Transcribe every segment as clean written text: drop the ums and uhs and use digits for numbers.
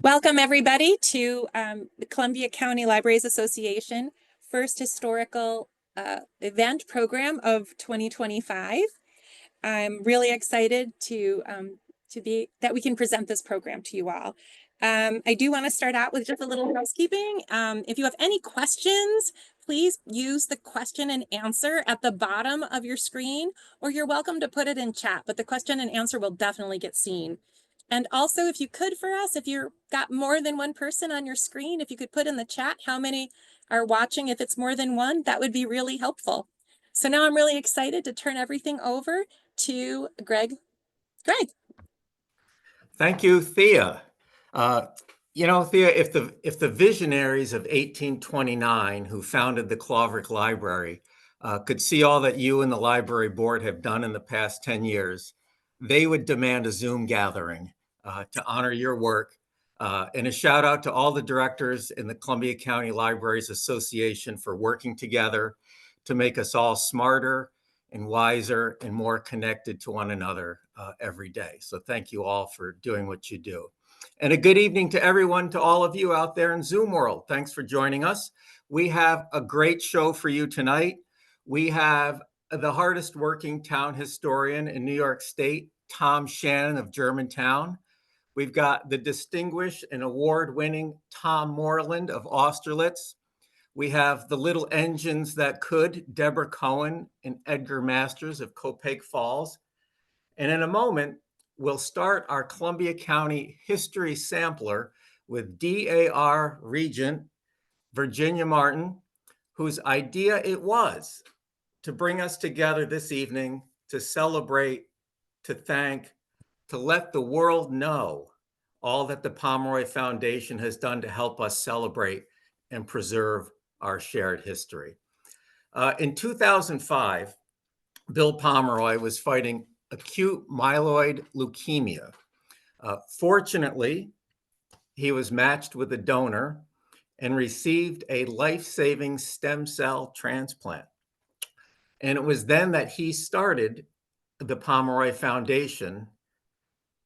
Welcome, everybody, to the Columbia County Libraries Association first historical event program of 2025. I'm really excited that we can present this program to you all. I do want to start out with just a little housekeeping. If you have any questions, please use the question and answer at the bottom of your screen, or you're welcome to put it in chat, but the question and answer will definitely get seen. And also, if you could for us, if you've got more than one person on your screen, if you could put in the chat how many are watching, if it's more than one, that would be really helpful. So now I'm really excited to turn everything over to Gregg. Gregg. Thank you, Thea. Thea, if the visionaries of 1829 who founded the Claverick Library could see all that you and the library board have done in the past 10 years, they would demand a Zoom gathering to honor your work. And a shout out to all the directors in the Columbia County Libraries Association for working together to make us all smarter and wiser and more connected to one another every day. So thank you all for doing what you do. And a good evening to everyone, to all of you out there in Zoom world. Thanks for joining us. We have a great show for you tonight. We have the hardest working town historian in New York State, Tom Shannon of Germantown. We've got the distinguished and award-winning Tom Moreland of Austerlitz. We have the little engines that could, Deborah Cohen and Edgar Masters of Copake Falls. And in a moment, we'll start our Columbia County history sampler with DAR Regent Virginia Martin, whose idea it was to bring us together this evening to celebrate, to thank, to let the world know all that the Pomeroy Foundation has done to help us celebrate and preserve our shared history. In 2005, Bill Pomeroy was fighting acute myeloid leukemia. Fortunately, he was matched with a donor and received a life-saving stem cell transplant. And it was then that he started the Pomeroy Foundation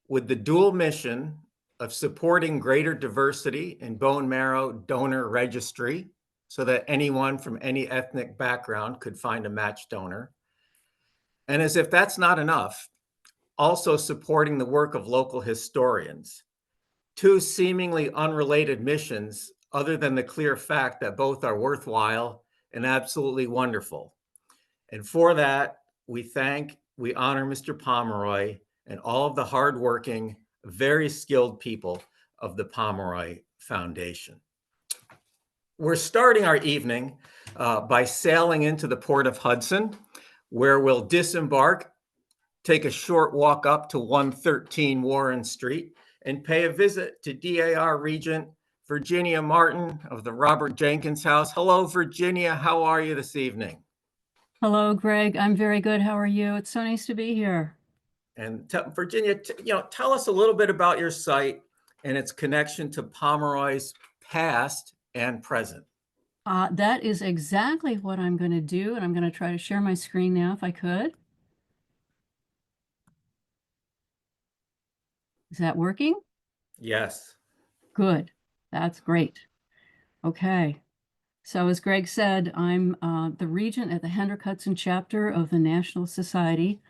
with the dual mission of supporting greater diversity in bone marrow donor registry so that anyone from any ethnic background could find a matched donor. And as if that's not enough, also supporting the work of local historians. Two seemingly unrelated missions, other than the clear fact that both are worthwhile and absolutely wonderful. And for that, we honor Mr. Pomeroy and all of the hardworking, very skilled people of the Pomeroy Foundation. We're starting our evening by sailing into the port of Hudson, where we'll disembark, take a short walk up to 113 Warren Street, and pay a visit to DAR Regent Virginia Martin of the Robert Jenkins House. Hello, Virginia. How are you this evening? Hello, Gregg. I'm very good. How are you? It's so nice to be here. And Virginia, tell us a little bit about your site and its connection to Pomeroy's past and present. That is exactly what I'm going to do, and I'm going to try to share my screen now if I could. Is that working? Yes. Good. That's great. Okay. So as Gregg said, I'm the regent at the Hendrick Hudson chapter of the National Society,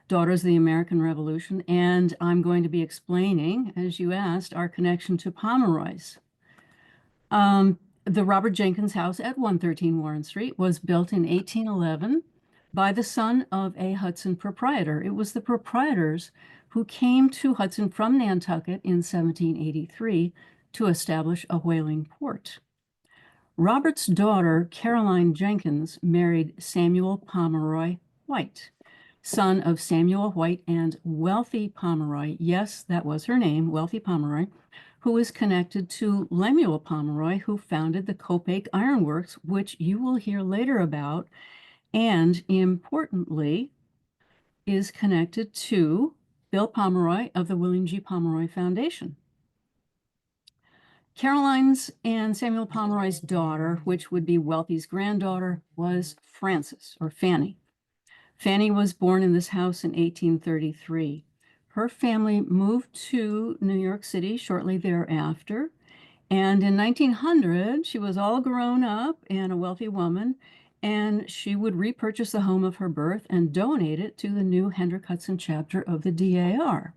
Daughters of the American Revolution, and I'm going to be explaining, as you asked, our connection to Pomeroy's. The Robert Jenkins House at 113 Warren Street was built in 1811 by the son of a Hudson proprietor. It was the proprietors who came to Hudson from Nantucket in 1783 to establish a whaling port. Robert's daughter, Caroline Jenkins, married Samuel Pomeroy White, son of Samuel White and Wealthy Pomeroy. Yes, that was her name, Wealthy Pomeroy, who is connected to Lemuel Pomeroy, who founded the Copake Iron Works, which you will hear later about, and importantly, is connected to Bill Pomeroy of the William G Pomeroy Foundation. Caroline's and Samuel Pomeroy's daughter, which would be Wealthy's granddaughter, was Frances, or Fanny. Fanny was born in this house in 1833. Her family moved to New York City shortly thereafter. And in 1900, she was all grown up and a wealthy woman, and she would repurchase the home of her birth and donate it to the new Hendrick Hudson chapter of the DAR.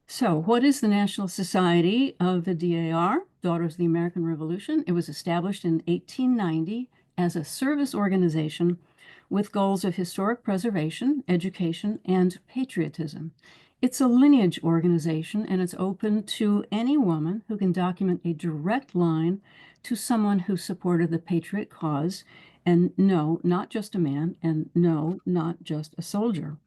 So, what is the National Society of the DAR, Daughters of the American Revolution? It was established in 1890 as a service organization with goals of historic preservation, education, and patriotism. It's a lineage organization, and it's open to any woman who can document a direct line to someone who supported the patriot cause, and no, not just a man, and no, not just a soldier.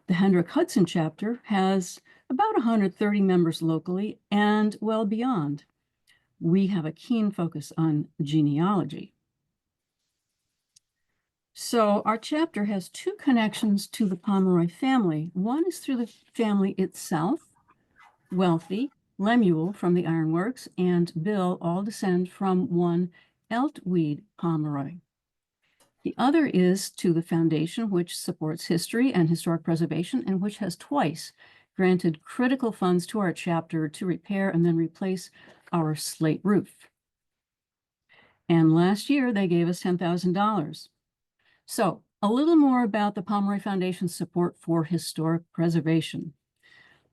The Hendrick Hudson chapter has about 130 members locally and well beyond. We have a keen focus on genealogy. So our chapter has two connections to the Pomeroy family. One is through the family itself, wealthy, Lemuel from the Iron Works, and Bill all descend from one Eltweed Pomeroy. The other is to the foundation, which supports history and historic preservation, and which has twice granted critical funds to our chapter to repair and then replace our slate roof. And last year, they gave us $10,000. So a little more about the Pomeroy Foundation's support for historic preservation.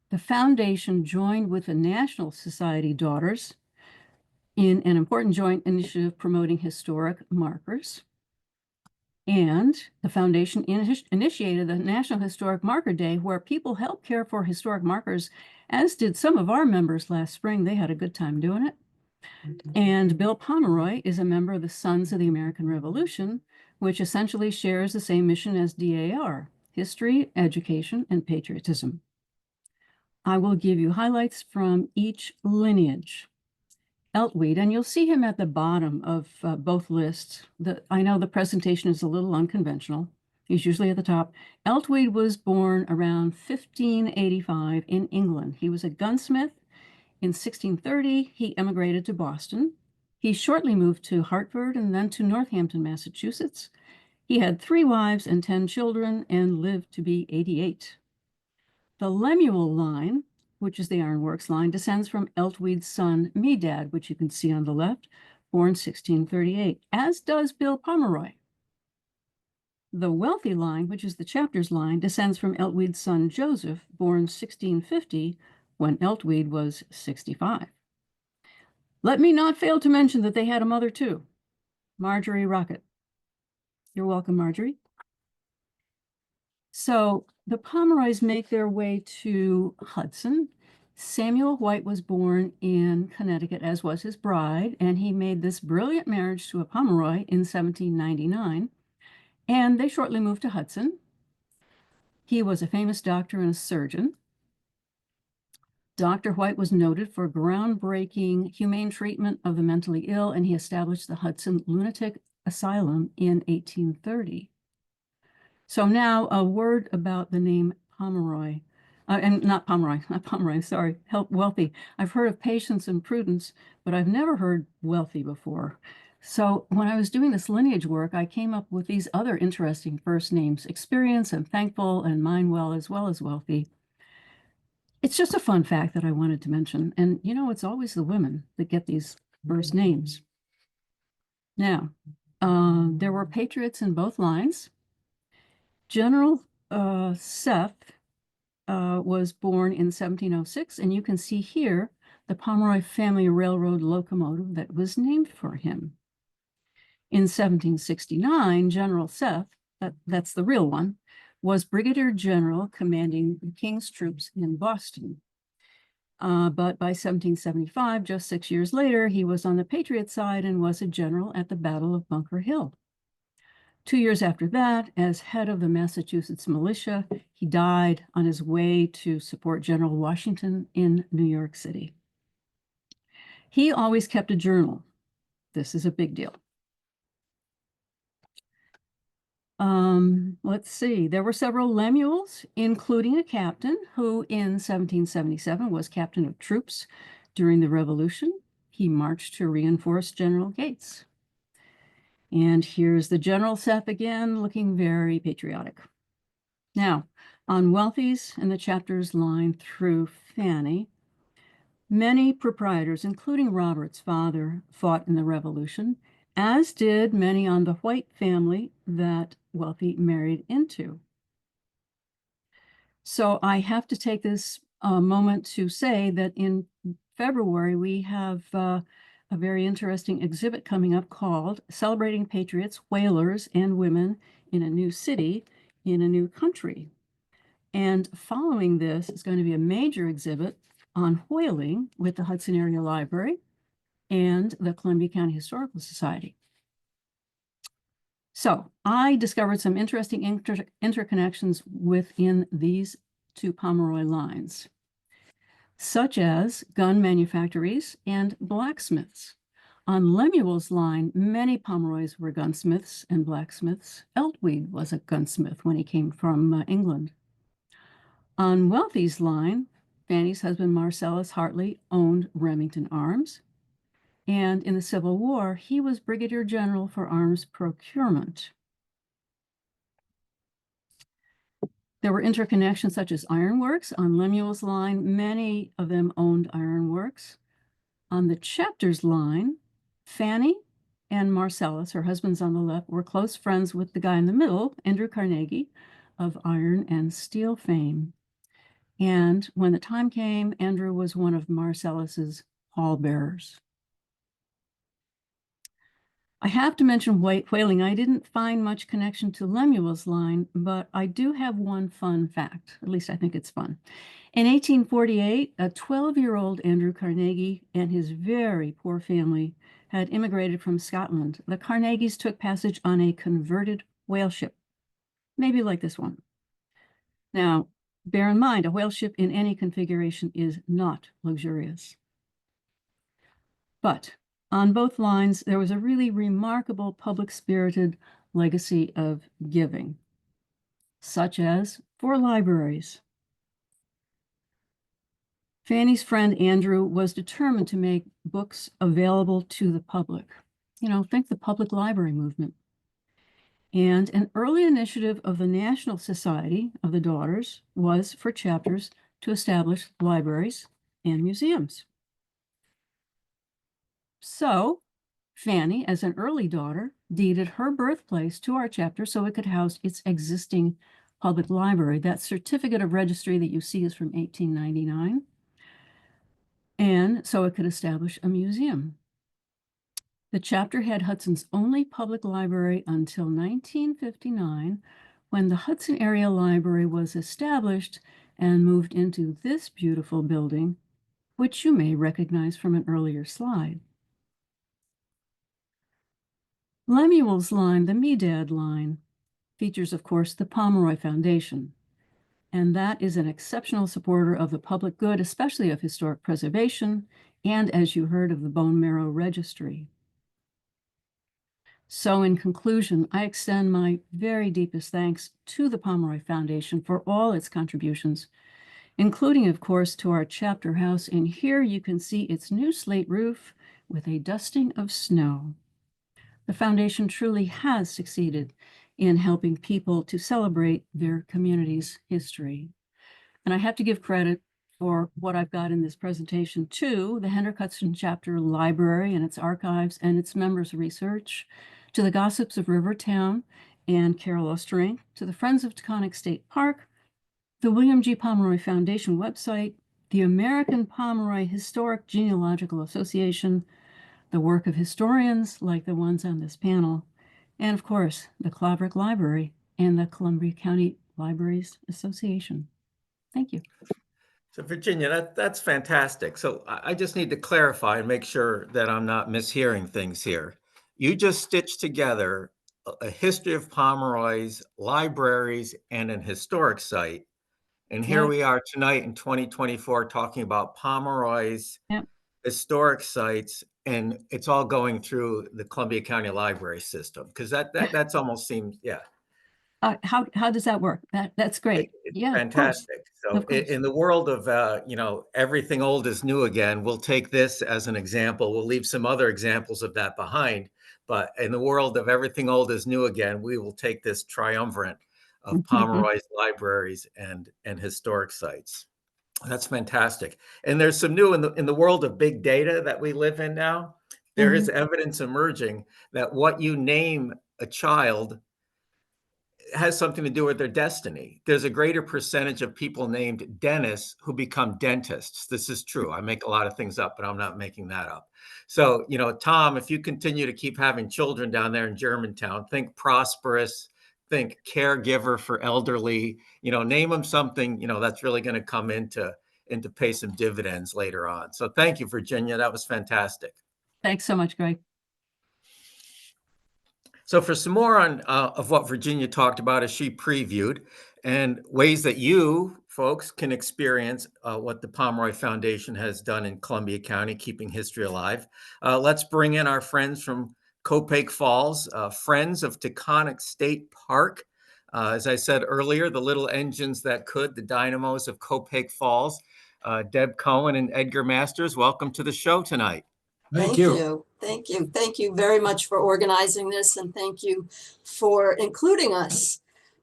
The foundation joined with the National Society Daughters in an important joint initiative promoting historic markers. And the foundation initiated the National Historic Marker Day, where people help care for historic markers, as did some of our members last spring. They had a good time doing it. And Bill Pomeroy is a member of the Sons of the American Revolution, which essentially shares the same mission as DAR, history, education, and patriotism. I will give you highlights from each lineage. Eltweed, and you'll see him at the bottom of both lists. I know the presentation is a little unconventional. He's usually at the top. Eltweed was born around 1585 in England. He was a gunsmith. In 1630, he emigrated to Boston. He shortly moved to Hartford and then to Northampton, Massachusetts. He had 3 wives and 10 children and lived to be 88. The Lemuel line, which is the Iron Works line, descends from Eltweed's son, Medad, which you can see on the left, born 1638, as does Bill Pomeroy. The wealthy line, which is the chapter's line, descends from Eltweed's son, Joseph, born 1650, when Eltweed was 65. Let me not fail to mention that they had a mother too, Marjorie Rocket. You're welcome, Marjorie. So the Pomeroys make their way to Hudson. Samuel White was born in Connecticut, as was his bride, and he made this brilliant marriage to a Pomeroy in 1799, and they shortly moved to Hudson. He was a famous doctor and a surgeon. Dr. White was noted for groundbreaking humane treatment of the mentally ill, and he established the Hudson Lunatic Asylum in 1830. So now a word about the name Pomeroy, and not Pomeroy, sorry, help wealthy. I've heard of Patience and Prudence, but I've never heard wealthy before. So when I was doing this lineage work, I came up with these other interesting first names, Experience and Thankful and Mindwell, as well as Wealthy. It's just a fun fact that I wanted to mention. And you know, it's always the women that get these first names. Now, there were patriots in both lines. General Seth was born in 1706, and you can see here the Pomeroy family railroad locomotive that was named for him. In 1769, General Seth, that's the real one, was Brigadier General commanding the King's troops in Boston. But by 1775, just 6 years later, he was on the Patriot side and was a general at the Battle of Bunker Hill. 2 years after that, as head of the Massachusetts militia, he died on his way to support General Washington in New York City. He always kept a journal. This is a big deal. Let's see. There were several Lemuels, including a captain who in 1777 was captain of troops during the Revolution. He marched to reinforce General Gates. And here's the General Seth again, looking very patriotic. Now, On Wealthy's and the chapter's line through Fanny, many proprietors, including Robert's father, fought in the Revolution, as did many on the White family that Wealthy married into. So I have to take this moment to say that in February, we have a very interesting exhibit coming up called Celebrating Patriots, Whalers, and Women in a New City, in a New Country. And following this is going to be a major exhibit on whaling with the Hudson Area Library and the Columbia County Historical Society. So I discovered some interesting interconnections within these two Pomeroy lines, such as gun manufactories and blacksmiths. On Lemuel's line, many Pomeroys were gunsmiths and blacksmiths. Eltweed was a gunsmith when he came from England. On Wealthy's line, Fanny's husband Marcellus Hartley owned Remington Arms, and in the Civil War, he was Brigadier General for Arms Procurement. There were interconnections such as ironworks. On Lemuel's line, many of them owned ironworks. On the chapter's line, Fanny and Marcellus, her husband's on the left, were close friends with the guy in the middle, Andrew Carnegie, of iron and steel fame. And when the time came, Andrew was one of Marcellus's pallbearers. I have to mention whaling. I didn't find much connection to Lemuel's line, but I do have one fun fact. At least I think it's fun. In 1848, a 12-year-old Andrew Carnegie and his very poor family had immigrated from Scotland. The Carnegies took passage on a converted whale ship, maybe like this one. Now, bear in mind, a whale ship in any configuration is not luxurious. But on both lines, there was a really remarkable public-spirited legacy of giving, such as for libraries. Fanny's friend Andrew was determined to make books available to the public. You know, think the public library movement. And an early initiative of the National Society of the Daughters was for chapters to establish libraries and museums. So Fanny, as an early daughter, deeded her birthplace to our chapter so it could house its existing public library. That certificate of registry that you see is from 1899. And so it could establish a museum. The chapter had Hudson's only public library until 1959, when the Hudson Area Library was established and moved into this beautiful building, which you may recognize from an earlier slide. Lemuel's line, the Medad line, features, of course, the Pomeroy Foundation, and that is an exceptional supporter of the public good, especially of historic preservation, and, as you heard, of the bone marrow registry. So in conclusion, I extend my very deepest thanks to the Pomeroy Foundation for all its contributions, including, of course, to our chapter house. And here you can see its new slate roof with a dusting of snow. The foundation truly has succeeded in helping people to celebrate their community's history. And I have to give credit for what I've got in this presentation to the Hendrick Hudson Chapter Library and its archives and its members' research, to the Gossips of Rivertown and Carol Osterink, to the Friends of Taconic State Park, the William G Pomeroy Foundation website, the American Pomeroy Historic Genealogical Association, the work of historians like the ones on this panel, and of course, the Claverick Library and the Columbia County Libraries Association. Thank you. So Virginia, that's fantastic. So I just need to clarify and make sure that I'm not mishearing things here. You just stitched together a history of Pomeroy's, libraries, and an historic site. And here we are tonight in 2024 talking about Pomeroy's historic sites, and it's all going through the Columbia County Library system, because that's almost seems, yeah. How does that work? That's great. It's Yeah, fantastic. So in the world of, everything old is new again, we'll take this as an example. We'll leave some other examples of that behind. But in the world of everything old is new again, we will take this triumvirate of Pomeroy's libraries and historic sites. That's fantastic. And there's some new in the world of big data that we live in now. There is evidence emerging that what you name a child has something to do with their destiny. There's a greater percentage of people named Dennis who become dentists. This is true. I make a lot of things up, but I'm not making that up. So, you know, Tom, if you continue to keep having children down there in Germantown, think prosperous, think caregiver for elderly, you know, name them something, you know, that's really going to come into pay some dividends later on. So thank you, Virginia. That was fantastic. Thanks so much, Greg. So for some more on of what Virginia talked about as she previewed and ways that you folks can experience what the Pomeroy Foundation has done in Columbia County, keeping history alive, let's bring in our friends from Copake Falls, Friends of Taconic State Park. As I said earlier, the little engines that could, the dynamos of Copake Falls. Deb Cohen and Edgar Masters, welcome to the show tonight. Thank you. Thank you. Thank you very much for organizing this, and thank you for including us.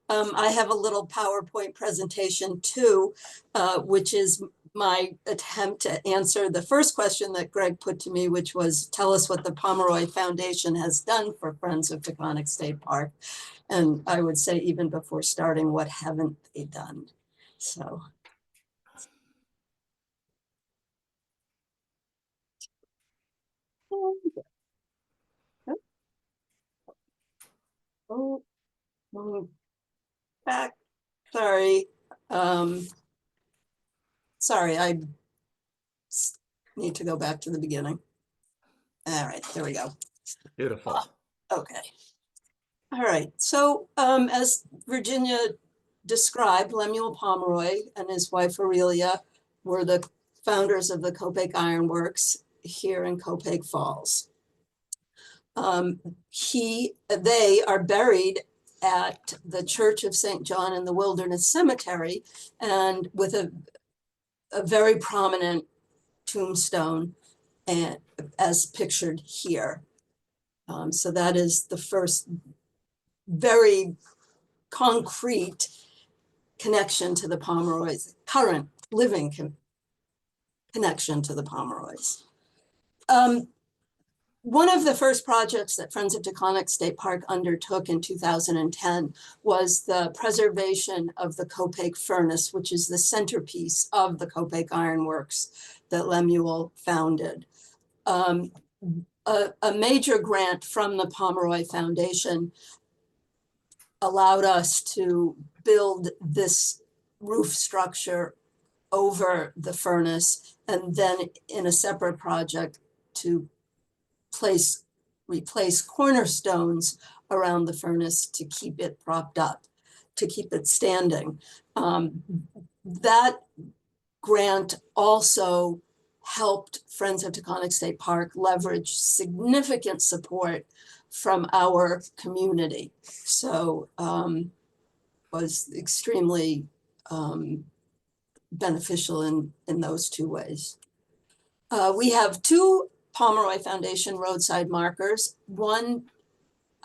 I have a little PowerPoint presentation too, which is my attempt to answer the first question that Greg put to me, which was, tell us what the Pomeroy Foundation has done for Friends of Taconic State Park. And I would say, even before starting, what haven't they done? So. Oh, back. Sorry. Sorry, I need to go back to the beginning. All right, there we go. Beautiful. Okay. All right. So as Virginia described, Lemuel Pomeroy and his wife Aurelia were the founders of the Copake Iron Works here in Copake Falls. They are buried at the Church of St. John in the Wilderness Cemetery, and with a very prominent tombstone, and as pictured here. So that is the first very concrete connection to the Pomeroys, current living connection to the Pomeroys. One of the first projects that Friends of Taconic State Park undertook in 2010 was the preservation of the Copake furnace, which is the centerpiece of the Copake Iron Works that Lemuel founded. A major grant from the Pomeroy Foundation allowed us to build this roof structure over the furnace, and then in a separate project to replace cornerstones around the furnace to keep it propped up, to keep it standing. That grant also helped Friends of Taconic State Park leverage significant support from our community. So was extremely beneficial in those two ways. We have two Pomeroy Foundation roadside markers. One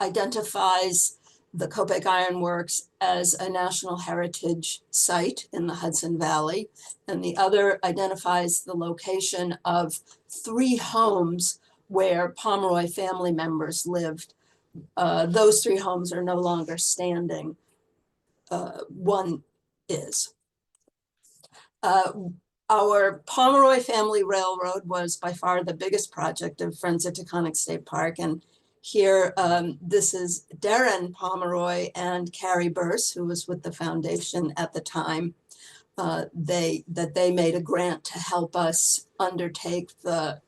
identifies the Copake Iron Works as a National Heritage Site in the Hudson Valley, and the other identifies the location of 3 homes where Pomeroy family members lived. Those 3 homes are no longer standing. One is. Our Pomeroy Family Railroad was by far the biggest project of Friends of Taconic State Park. And here, this is Darren Pomeroy and Carrie Burse, who was with the foundation at the time. They made a grant to help us undertake the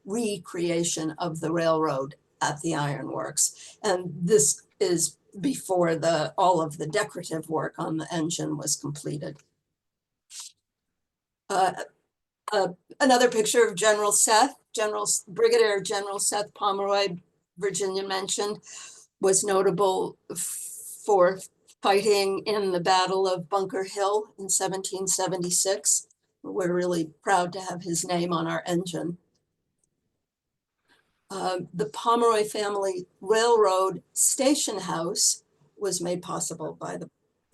recreation of the railroad at the Iron Works. And this is before all of the decorative work on the engine was completed. Another picture of Brigadier General Seth Pomeroy, Virginia mentioned, was notable for fighting in the Battle of Bunker Hill in 1776. We're really proud to have his name on our engine. The Pomeroy Family Railroad Station House was made possible by the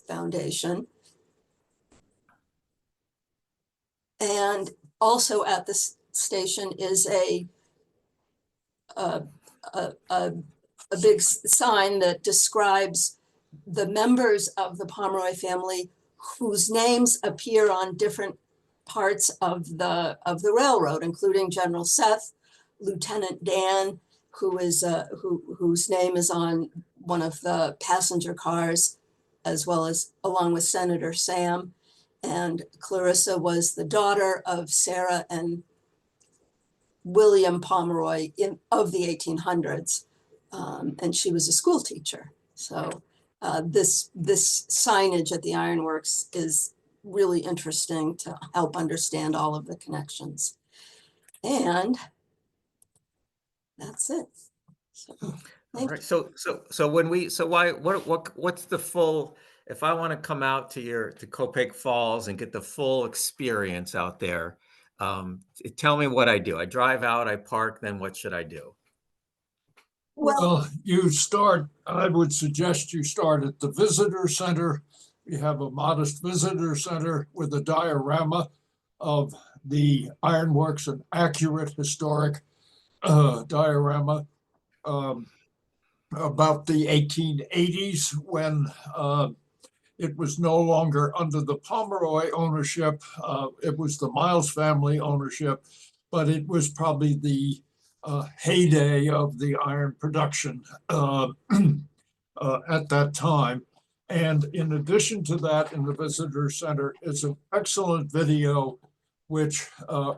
foundation. And also at this station is a big sign that describes the members of the Pomeroy family whose names appear on different parts of the railroad, including General Seth, Lieutenant Dan, whose name is on one of the passenger cars, as well as along with Senator Sam. And Clarissa was the daughter of Sarah and William Pomeroy of the 1800s, and she was a school teacher. So this signage at the ironworks is really interesting to help understand all of the connections. And that's it. So, All right. What's the full, if I want to come out to Copake Falls and get the full experience out there, tell me what I do. I drive out, I park, then what should I do? Well, I would suggest you start at the visitor center. We have a modest visitor center with a diorama of the ironworks, an accurate historic diorama about the 1880s when it was no longer under the Pomeroy ownership. It was the Miles family ownership, but it was probably the heyday of the iron production at that time. And in addition to that, in the visitor center is an excellent video which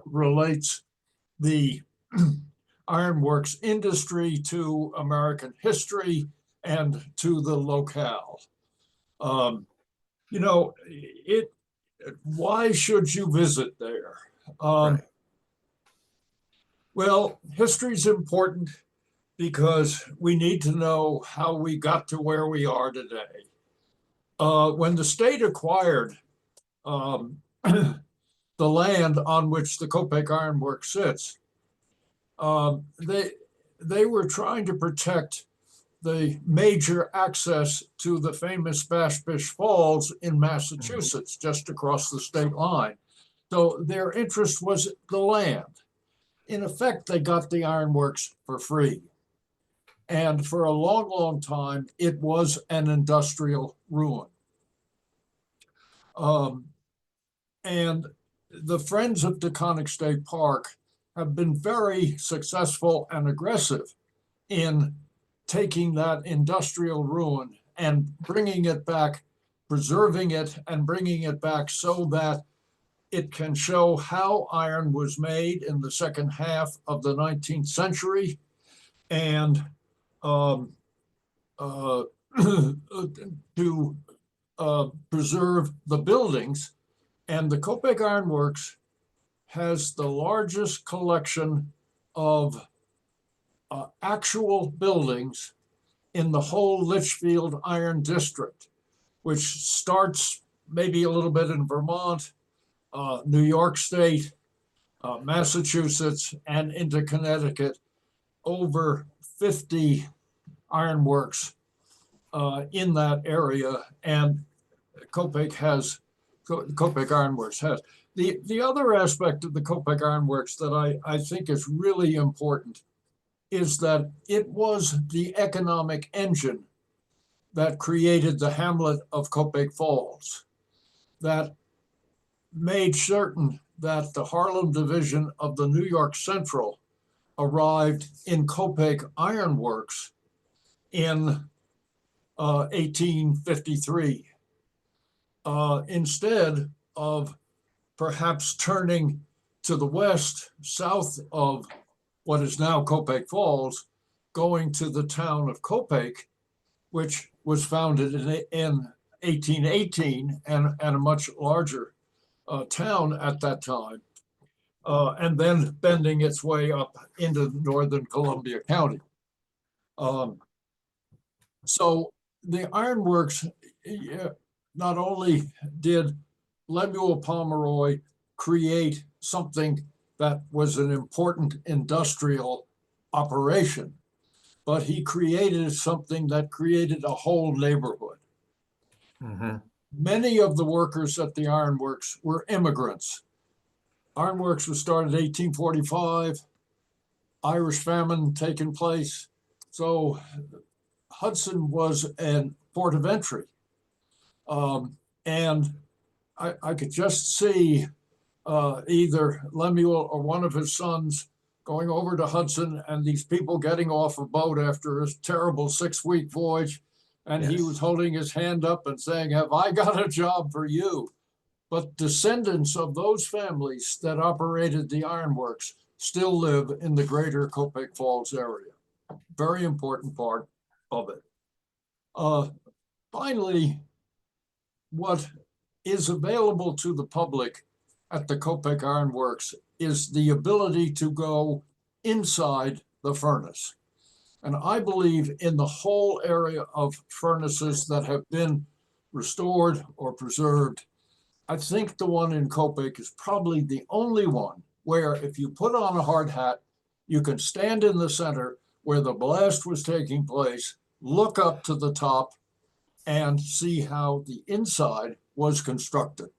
relates the ironworks industry to American history and to the locale. Why should you visit there? Right. Well, history is important because we need to know how we got to where we are today. When the state acquired the land on which the Copake Iron Works sits, they were trying to protect the major access to the famous Bashfish Falls in Massachusetts, just across the state line. So their interest was the land. In effect, they got the ironworks for free. And for a long, long time, it was an industrial ruin. And the Friends of Taconic State Park have been very successful and aggressive in taking that industrial ruin and bringing it back, preserving it and bringing it back so that it can show how iron was made in the second half of the 19th century and to preserve the buildings. And the Copake Iron Works has the largest collection of actual buildings in the whole Litchfield Iron District, which starts maybe a little bit in Vermont, New York State, Massachusetts, and into Connecticut. Over 50 ironworks in that area, and Copake Iron Works has. The other aspect of the Copake Iron Works that I think is really important is that it was the economic engine that created the hamlet of Copake Falls, that made certain that the Harlem division of the New York Central arrived in Copake Iron Works in 1853. Instead of perhaps turning to the west, south of what is now Copake Falls, going to the town of Copake, which was founded in 1818 and a much larger town at that time, and then bending its way up into northern Columbia County. So the ironworks, not only did Lemuel Pomeroy create something that was an important industrial operation, but he created something that created a whole neighborhood. Mm-hmm. Many of the workers at the ironworks were immigrants. Ironworks was started in 1845, Irish famine taking place. So Hudson was a port of entry. And I could just see either Lemuel or one of his sons going over to Hudson and these people getting off a boat after a terrible 6-week voyage. And he Yes. was holding his hand up and saying, "Have I got a job for you?" But descendants of those families that operated the ironworks still live in the greater Copake Falls area. Very important part of it. Finally, what is available to the public at the Copake Iron Works is the ability to go inside the furnace. And I believe in the whole area of furnaces that have been restored or preserved, I think the one in Copake is probably the only one where if you put on a hard hat, you can stand in the center where the blast was taking place, look up to the top, and see how the inside was constructed.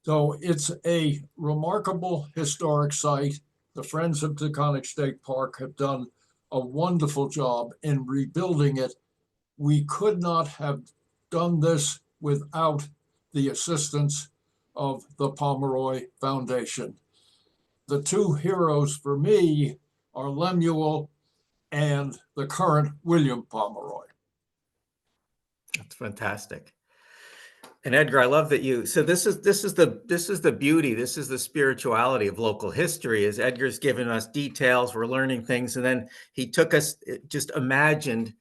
So it's a remarkable historic site. The Friends of Taconic State Park have done a wonderful job in rebuilding it. We could not have done this without the assistance of the Pomeroy Foundation. The two heroes for me are Lemuel and the current William Pomeroy. That's fantastic. And Edgar, I love that you, so this is the beauty, this is the spirituality of local history, is Edgar's given us details, we're learning things, and then he took us, just imagined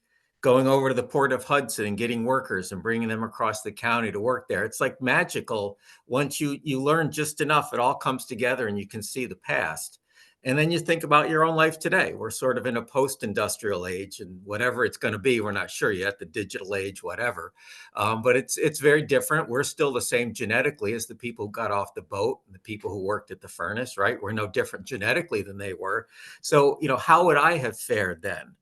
going over to the Port of Hudson and getting workers and bringing them across the county to work there. It's like magical. Once you learn just enough, it all comes together and you can see the past. And then you think about your own life today. We're sort of in a post-industrial age, and whatever it's going to be, we're not sure yet, the digital age, whatever. But it's very different. We're still the same genetically as the people who got off the boat and the people who worked at the furnace, right? We're no different genetically than they were. So, how would I have fared then?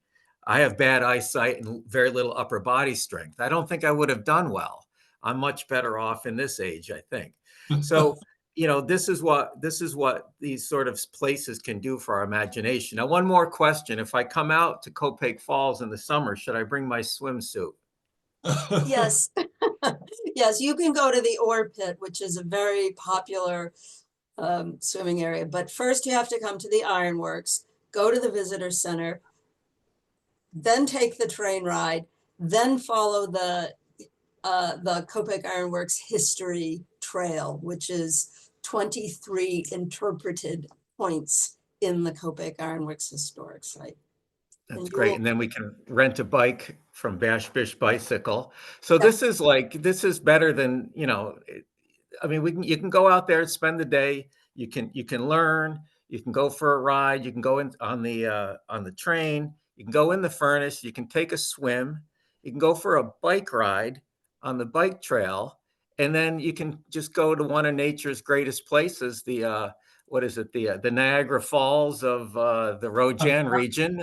I have bad eyesight and very little upper body strength. I don't think I would have done well. I'm much better off in this age, I think. So, this is what these sort of places can do for our imagination. Now, one more question. If I come out to Copake Falls in the summer, should I bring my swimsuit? Yes. Yes, you can go to the ore pit, which is a very popular swimming area. But first you have to come to the ironworks, go to the visitor center, then take the train ride, then follow the Copake Ironworks history trail, which is 23 interpreted points in the Copake Ironworks historic site. That's And great. you'll- And then we can rent a bike from Bash Bish Bicycle. So Yeah. this is better than, I mean, you can go out there and spend the day. You can learn, you can go for a ride, you can go in on the train, you can go in the furnace, you can take a swim, you can go for a bike ride on the bike trail, and then you can just go to one of nature's greatest places, the what is it, the Niagara Falls of the Regent region,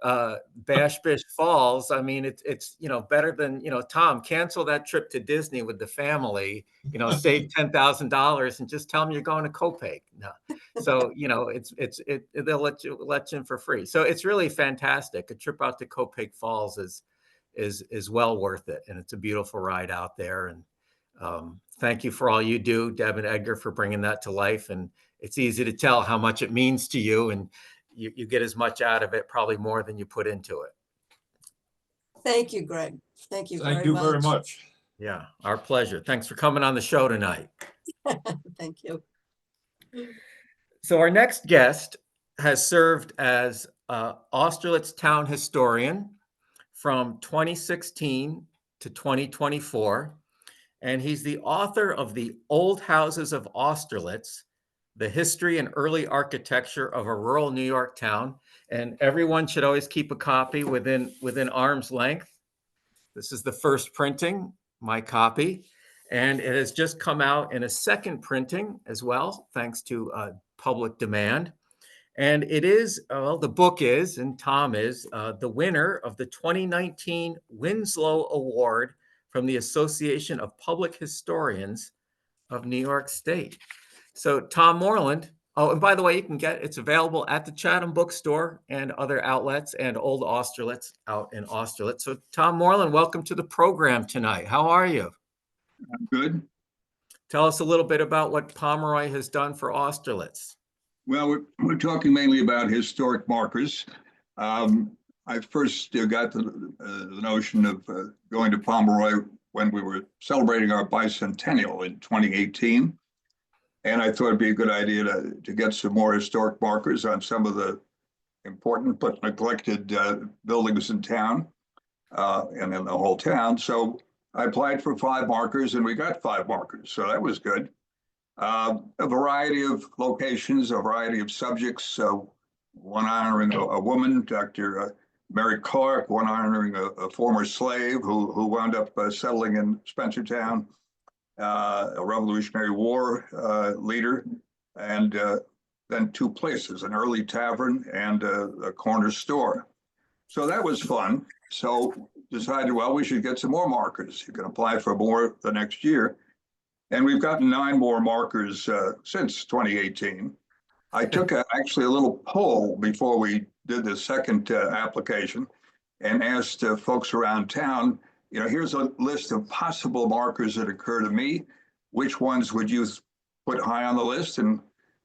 Bash Bish Falls. I mean, it's better than, Tom, cancel that trip to Disney with the family, save $10,000 and just tell them you're going to Copake. No. So, they'll let you in for free. So it's really fantastic. A trip out to Copake Falls is well worth it. And it's a beautiful ride out there. And thank you for all you do, Deb and Edgar, for bringing that to life. And it's easy to tell how much it means to you, and you get as much out of it, probably more than you put into it. Thank you, Greg. Thank you Thank you very much. Yeah, our pleasure. Thanks for coming on the show tonight. Thank you. So our next guest has served as Austerlitz town historian from 2016 to 2024. And he's the author of The Old Houses of Austerlitz, The History and Early Architecture of a Rural New York Town. And everyone should always keep a copy within arm's length. This is the first printing, my copy. And it has just come out in a second printing as well, thanks to public demand. And it is, well, the book is, and Tom is, the winner of the 2019 Winslow Award from the Association of Public Historians of New York State. So Tom Moreland, oh, and by the way, you can get, it's available at the Chatham Bookstore and other outlets and Old Austerlitz out in Austerlitz. So Tom Moreland, welcome to the program tonight. How are you? I'm good. Tell us a little bit about what Pomeroy has done for Austerlitz. Well, we're talking mainly about historic markers. I first got the notion of going to Pomeroy when we were celebrating our bicentennial in 2018. And I thought it'd be a good idea to get some more historic markers on some of the important but neglected buildings in town and in the whole town. So I applied for 5 markers and we got 5 markers. So that was good. A variety of locations, a variety of subjects. So one honoring a woman, Dr. Mary Clark, one honoring a former slave who wound up settling in Spencertown, a Revolutionary War leader, and then 2 places, an early tavern and a corner store. So that was fun. So decided, well, we should get some more markers. You can apply for more the next year. And we've gotten 9 more markers since 2018. I took actually a little poll before we did the second application and asked folks around town, here's a list of possible markers that occur to me. Which ones would you put high on the list and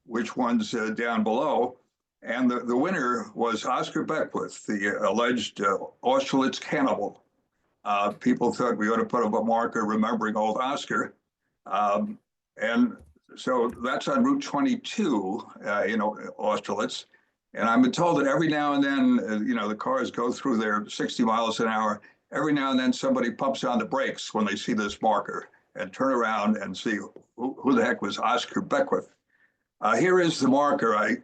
which ones down below? And the winner was Oscar Beckwith, the alleged Austerlitz cannibal. People thought we ought to put up a marker remembering old Oscar. And so that's on Route 22, Austerlitz. And I've been told that every now and then, the cars go through there 60 miles an hour. Every now and then somebody pumps on the brakes when they see this marker and turn around and see who the heck was Oscar Beckwith. Here is the marker.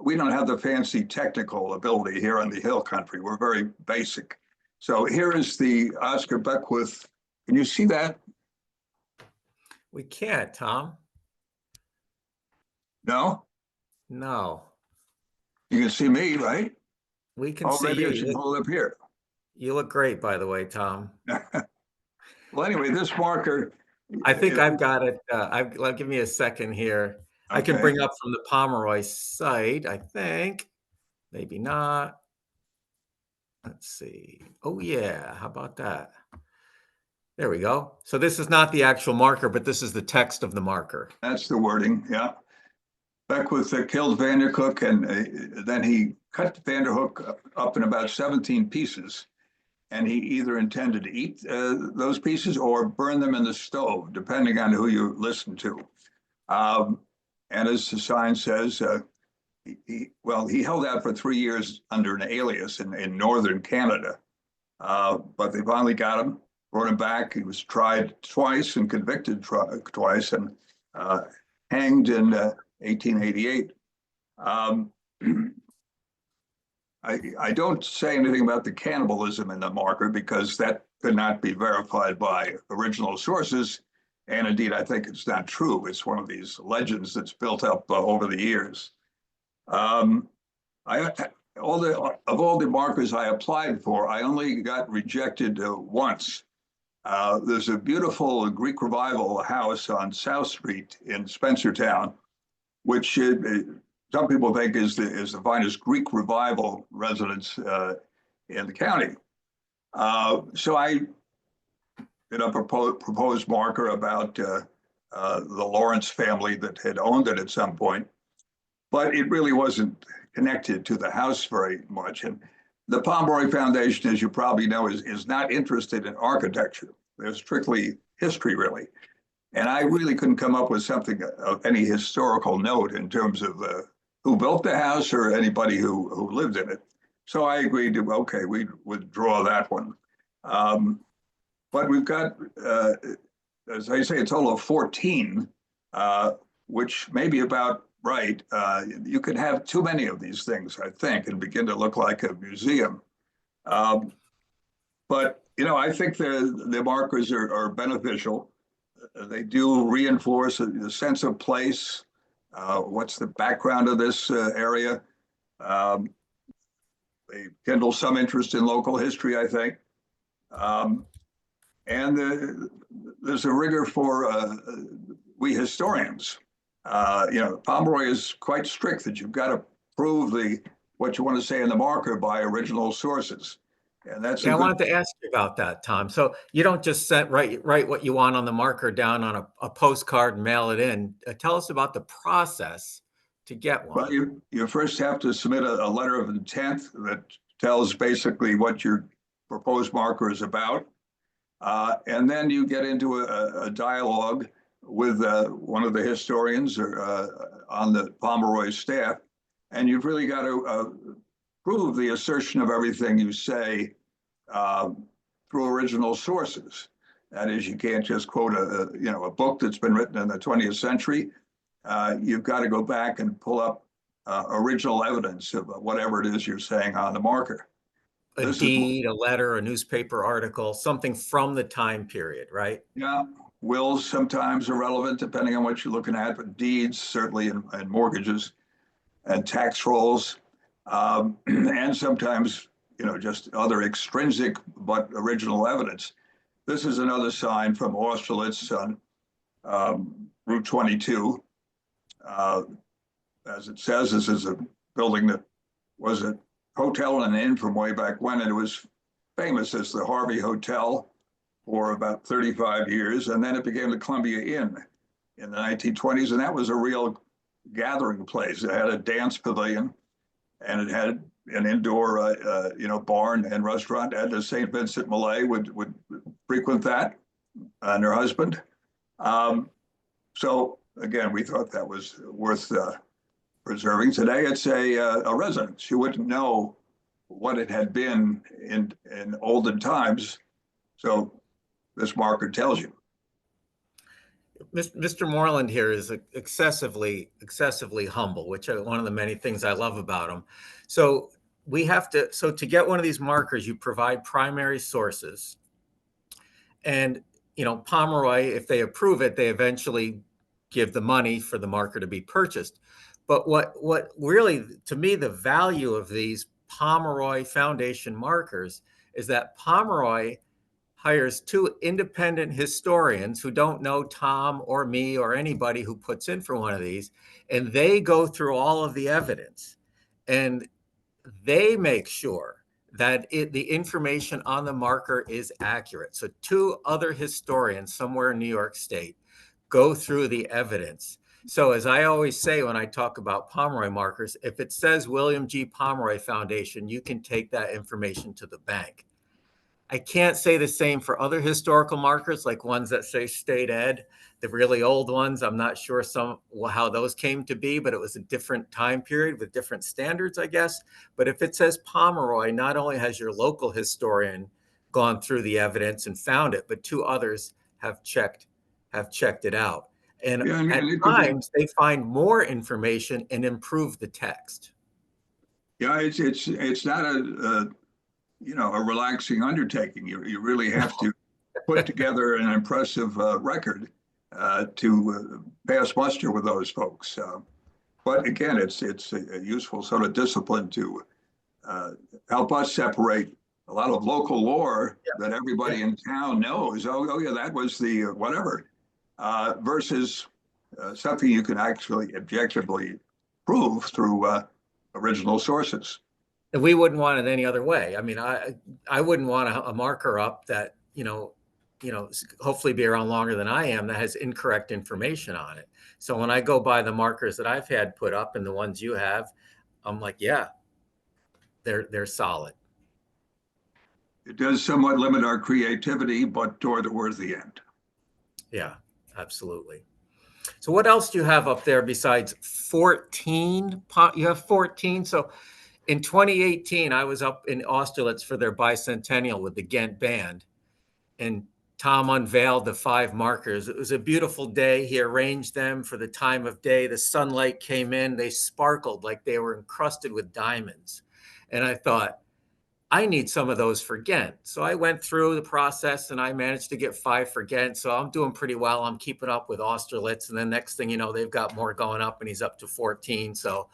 We don't have the fancy technical ability here in the hill country. We're very basic. So here is the Oscar Beckwith. Can you see that? We can't, Tom. No? No. You can see me, right? We can see maybe you. I should hold up here. You look great, by the way, Tom. Well, anyway, this marker. I think I've got it. Give me a second here. Okay. I can bring up from the Pomeroy site, I think. Maybe not. Let's see. Oh, yeah. How about that? There we go. So this is not the actual marker, but this is the text of the marker. That's the wording, yeah. Beckwith killed Vanderhook, and then he cut Vanderhook up in about 17 pieces. And he either intended to eat those pieces or burn them in the stove, depending on who you listen to. And as the sign says, he held out for 3 years under an alias in northern Canada. But they finally got him. Brought him back. He was tried twice and convicted twice and hanged in 1888. I don't say anything about the cannibalism in the marker because that could not be verified by original sources. And indeed, I think it's not true. It's one of these legends that's built up over the years. Of all the markers I applied for, I only got rejected once. There's a beautiful Greek Revival house on South Street in Spencertown, which some people think is the finest Greek Revival residence in the county. So I did a proposed marker about the Lawrence family that had owned it at some point, but it really wasn't connected to the house very much. And the Pomeroy Foundation, as you probably know, is not interested in architecture. They're strictly history, really. And I really couldn't come up with something of any historical note in terms of who built the house or anybody who lived in it. So I agreed to, okay, we'd withdraw that one. But we've got, as I say, a total of 14, which may be about right. You could have too many of these things, I think, and begin to look like a museum. But, I think the markers are beneficial. They do reinforce a sense of place, What's the background of this area? They kindle some interest in local history, I think. And there's a rigor for we historians. Pomeroy is quite strict that you've got to prove what you want to say in the marker by original sources. And that's I wanted to ask you about that, Tom. So you don't just write what you want on the marker down on a postcard and mail it in. Tell us about the process to get one. Well, you first have to submit a letter of intent that tells basically what your proposed marker is about. And then you get into a dialogue with one of the historians on the Pomeroy staff. And you've really got to prove the assertion of everything you say through original sources. That is, you can't just quote a book that's been written in the 20th century. You've got to go back and pull up original evidence of whatever it is you're saying on the marker. A deed, a letter, a newspaper article, something from the time period, right? Yeah, wills sometimes are relevant depending on what you're looking at, but deeds certainly, and mortgages and tax rolls, and sometimes just other extrinsic but original evidence. This is another sign from Austerlitz on Route 22. As it says, this is a building that was a hotel and an inn from way back when, and it was famous as the Harvey Hotel for about 35 years, and then it became the Columbia Inn in the 1920s, and that was a real gathering place. It had a dance pavilion, and it had an indoor, barn and restaurant. And the St. Vincent Millay would frequent that, and her husband. So again, we thought that was worth preserving. Today, it's a residence. You wouldn't know what it had been in olden times. So this marker tells you. Mr. Moreland here is excessively humble, which is one of the many things I love about him. So to get one of these markers, you provide primary sources. And, Pomeroy, if they approve it, they eventually give the money for the marker to be purchased. But what really, to me, the value of these Pomeroy Foundation markers is that Pomeroy hires two independent historians who don't know Tom or me or anybody who puts in for one of these, and they go through all of the evidence and they make sure that the information on the marker is accurate. So two other historians somewhere in New York State go through the evidence. So as I always say when I talk about Pomeroy markers, if it says William G Pomeroy Foundation, you can take that information to the bank. I can't say the same for other historical markers, like ones that say state ed, the really old ones. I'm not sure how those came to be, but it was a different time period with different standards, I guess. But if it says Pomeroy, not only has your local historian gone through the evidence and found it, but two others have checked it out. And at times they find more information and improve the text. Yeah, it's not a relaxing undertaking. You really have to put together an impressive record to pass muster with those folks. But again, it's a useful sort of discipline to help us separate a lot of local lore that everybody in town knows. Oh yeah, that was the whatever, versus something you can actually objectively prove through original sources. And we wouldn't want it any other way. I mean, I wouldn't want a marker up that, hopefully be around longer than I am, that has incorrect information on it. So when I go by the markers that I've had put up and the ones you have, I'm like, yeah, they're solid. It does somewhat limit our creativity, but towards the end. Yeah, absolutely. So what else do you have up there besides 14? You have 14. So in 2018, I was up in Austerlitz for their bicentennial with the Ghent band, and Tom unveiled the 5 markers. It was a beautiful day. He arranged them for the time of day. The sunlight came in. They sparkled like they were encrusted with diamonds. And I thought, I need some of those for Ghent. So I went through the process and I managed to get 5 for Ghent. So I'm doing pretty well. I'm keeping up with Austerlitz. And then next thing you know, they've got more going up and he's up to 14. So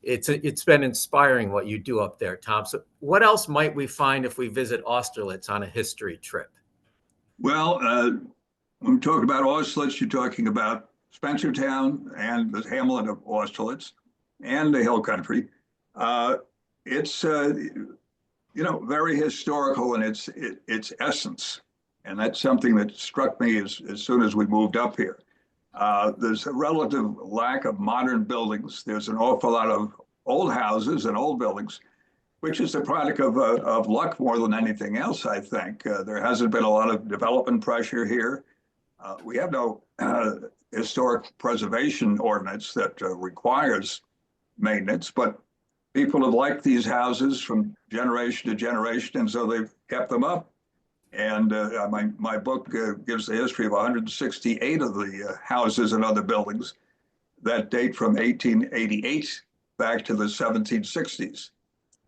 it's been inspiring what you do up there, Tom. So what else might we find if we visit Austerlitz on a history trip? Well, when we talk about Austerlitz, you're talking about Spencertown and the hamlet of Austerlitz and the hill country. It's very historical in its essence, and that's something that struck me as soon as we moved up here. There's a relative lack of modern buildings. There's an awful lot of old houses and old buildings, which is the product of luck more than anything else, I think. There hasn't been a lot of development pressure here. We have no historic preservation ordinance that requires maintenance, but people have liked these houses from generation to generation, and so they've kept them up. And my book gives the history of 168 of the houses and other buildings that date from 1888 back to the 1760s.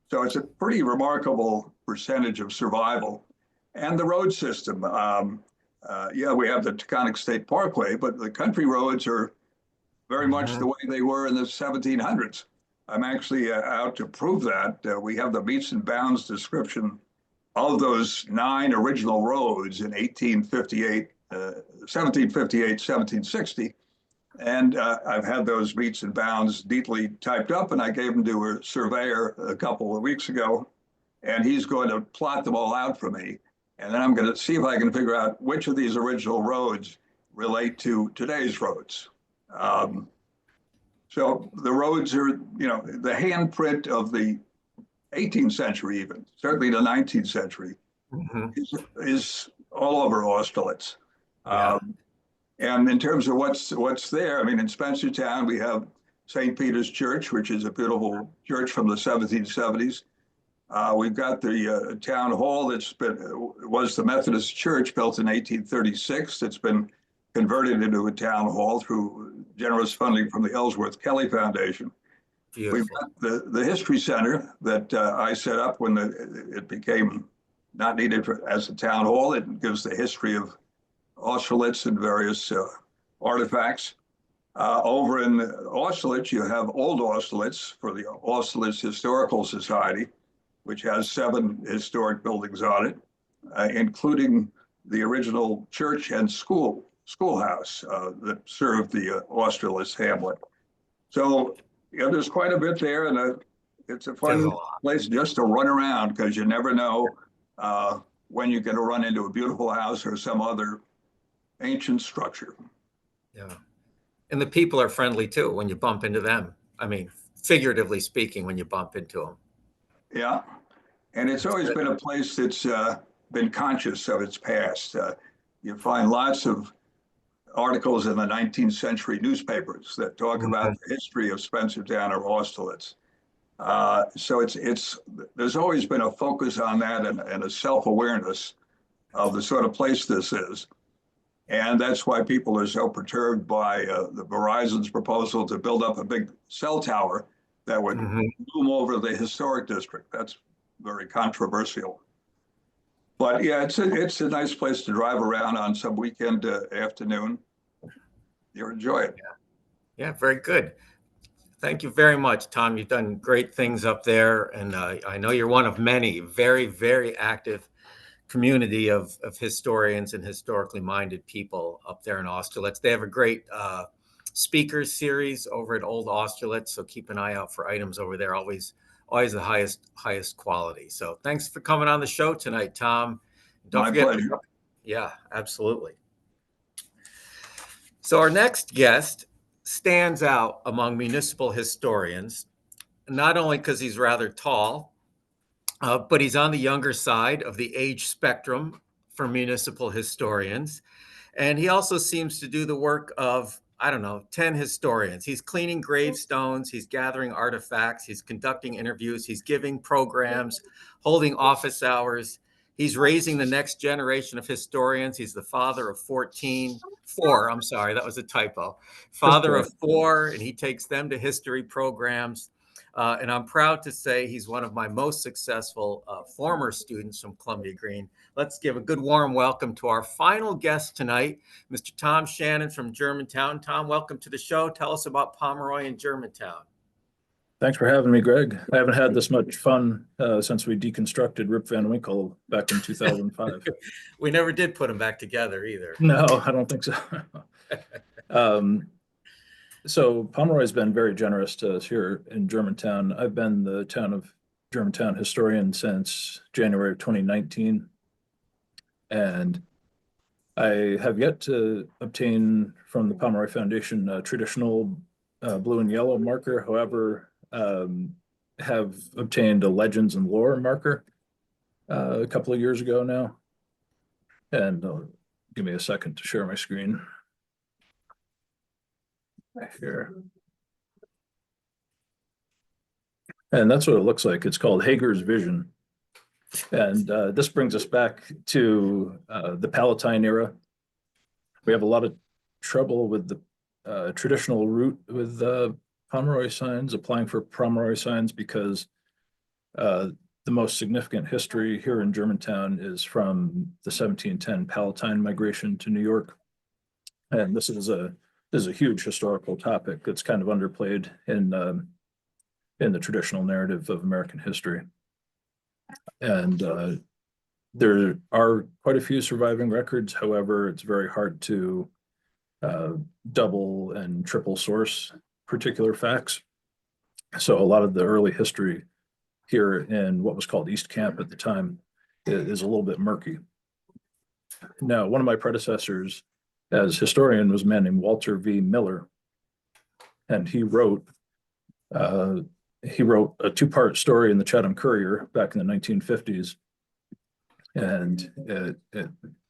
So it's a pretty remarkable percentage of survival. And the road system, we have the Taconic State Parkway, but the country roads are very much the way they were in the 1700s. I'm actually out to prove that. We have the meets and bounds description of those 9 original roads in 1758, 1760. And I've had those meets and bounds neatly typed up, and I gave them to a surveyor a couple of weeks ago, and he's going to plot them all out for me. And then I'm going to see if I can figure out which of these original roads relate to today's roads. So the roads are, the handprint of the 18th century, even certainly the 19th century, is all over Austerlitz. Yeah. And in terms of what's there, I mean, in Spencertown, we have St. Peter's Church, which is a beautiful church from the 1770s. We've got the town hall was the Methodist church built in 1836. It's been converted into a town hall through generous funding from the Ellsworth Kelly Foundation. Beautiful. We've got the History Center that I set up when it became not needed as a town hall. It gives the history of Austerlitz and various artifacts. Over in Austerlitz, you have Old Austerlitz for the Austerlitz Historical Society, which has 7 historic buildings on it, including the original church and schoolhouse that served the Austerlitz hamlet. So there's quite a bit there, and it's a fun place just to run around because you never know when you're going to run into a beautiful house or some other ancient structure. Yeah. And the people are friendly too when you bump into them. I mean, figuratively speaking, when you bump into them. Yeah. And it's always been a place that's been conscious of its past. You find lots of articles in the 19th century newspapers that talk about the history of Spencertown or Austerlitz. So there's always been a focus on that and a self-awareness of the sort of place this is. And that's why people are so perturbed by the Verizon's proposal to build up a big cell tower that would loom over the historic district. That's very controversial. But yeah, it's a nice place to drive around on some weekend afternoon. You'll enjoy it. Yeah, very good. Thank you very much, Tom. You've done great things up there. And I know you're one of many very, very active community of historians and historically minded people up there in Austerlitz. They have a great speakers series over at Old Austerlitz. So keep an eye out for items over there. Always the highest quality. So thanks for coming on the show tonight, Tom. Don't forget. My pleasure. Yeah, absolutely. So our next guest stands out among municipal historians, not only because he's rather tall, but he's on the younger side of the age spectrum for municipal historians. And he also seems to do the work of, 10 historians. He's cleaning gravestones, he's gathering artifacts, he's conducting interviews, he's giving programs, holding office hours. He's raising the next generation of historians. He's the father of four, I'm sorry, that was a typo. Father of 4, and he takes them to history programs. And I'm proud to say he's one of my most successful former students from Columbia Green. Let's give a good warm welcome to our final guest tonight, Mr. Tom Shannon from Germantown. Tom, welcome to the show. Tell us about Pomeroy and Germantown. Thanks for having me, Greg. I haven't had this much fun since we deconstructed Rip Van Winkle back in 2005. We never did put them back together either. No, I don't think so. So Pomeroy's been very generous to us here in Germantown. I've been the town of Germantown historian since January of 2019. And I have yet to obtain from the Pomeroy Foundation a traditional blue and yellow marker. However, have obtained a Legends and Lore marker a couple of years ago now. And give me a second to share my screen. Right here. And that's what it looks like. It's called Hager's Vision. And this brings us back to the Palatine era. We have a lot of trouble with the traditional route with Pomeroy signs, applying for Pomeroy signs, because the most significant history here in Germantown is from the 1710 Palatine migration to New York. And this is a huge historical topic that's kind of underplayed in the traditional narrative of American history. And there are quite a few surviving records. However, it's very hard to double and triple source particular facts. So a lot of the early history here in what was called East Camp at the time is a little bit murky. Now, one of my predecessors as historian was a man named Walter V. Miller, and he wrote a two-part story in the Chatham Courier back in the 1950s, and it